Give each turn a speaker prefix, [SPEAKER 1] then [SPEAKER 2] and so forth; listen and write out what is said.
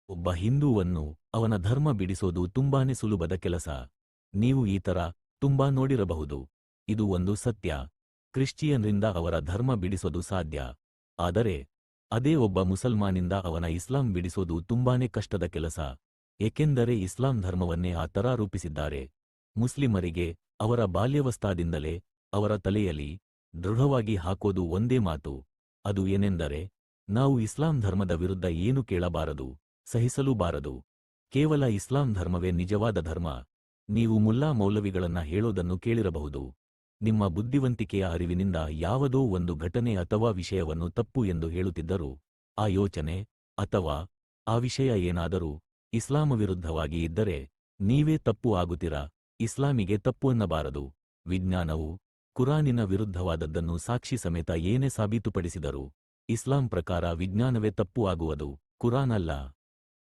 [SPEAKER 1] ಒಬ್ಬ ಹಿಂದೂವನ್ನು ಅವನ ಧರ್ಮ ಬಿಡಿಸೋದು ತುಂಬಾನೇ ಸುಲಭದ ಕೆಲಸ. ನೀವು ಈ ತರ ತುಂಬಾ ನೋಡಿರಬಹುದು. ಇದು ಒಂದು ಸತ್ಯ. ಕ್ರಿಶ್ಚಿಯನ್ರಿಂದ ಅವರ ಧರ್ಮ ಬಿಡಿಸೋದು ಸಾಧ್ಯ. ಆದರೆ ಅದೇ ಒಬ್ಬ ಮುಸಲ್ಮಾನಿಂದ ಅವನ ಇಸ್ಲಾಂ ಬಿಡಿಸೋದು ತುಂಬಾನೇ ಕಷ್ಟದ ಕೆಲಸ. ಏಕೆಂದರೆ ಇಸ್ಲಾಂ ಧರ್ಮವನ್ನೇ ಆ ತರ ರೂಪಿಸಿದ್ದಾರೆ. ಮುಸ್ಲಿಮರಿಗೆ ಅವರ ಬಾಲ್ಯವಸ್ಥಾದಿಂದಲೇ ಅವರ ತಲೆಯಲ್ಲಿ ದೃಢವಾಗಿ ಹಾಕೋದು ಒಂದೇ ಮಾತು. ಅದು ಏನೆಂದರೆ, ನಾವು ಇಸ್ಲಾಂ ಧರ್ಮದ ವಿರುದ್ಧ ಏನು ಕೇಳಬಾರದು, ಸಹಿಸಲೂಬಾರದು. ಕೇವಲ ಇಸ್ಲಾಂ ಧರ್ಮವೇ ನಿಜವಾದ ಧರ್ಮ. ನೀವು ಮುಲ್ಲಾ ಮೌಲವಿಗಳನ್ನ ಹೇಳೋದನ್ನು ಕೇಳಿರಬಹುದು. ನಿಮ್ಮ ಬುದ್ಧಿವಂತಿಕೆಯ ಅರಿವಿನಿಂದ ಯಾವುದೋ ಒಂದು ಘಟನೆ ಅಥವಾ ವಿಷಯವನ್ನು ತಪ್ಪು ಎಂದು ಹೇಳುತ್ತಿದ್ದರು. ಆ ಯೋಚನೆ ಅಥವಾ ಆ ವಿಷಯ ಏನಾದರೂ ಇಸ್ಲಾಮ ವಿರುದ್ಧವಾಗಿ ಇದ್ದರೆ ನೀವೇ ತಪ್ಪು ಆಗುತ್ತೀರಾ. ಇಸ್ಲಾಮಿಗೆ ತಪ್ಪು ಅನ್ನಬಾರದು. ವಿಜ್ಞಾನವು ಕುರಾನಿನ ವಿರುದ್ಧವಾದದ್ದನ್ನು ಸಾಕ್ಷಿ ಸಮೇತ ಏನೇ ಸಾಬೀತುಪಡಿಸಿದರು ಇಸ್ಲಾಂ ಪ್ರಕಾರ ವಿಜ್ಞಾನವೇ ತಪ್ಪು ಆಗುವುದು, ಕುರಾನ್ ಅಲ್ಲ.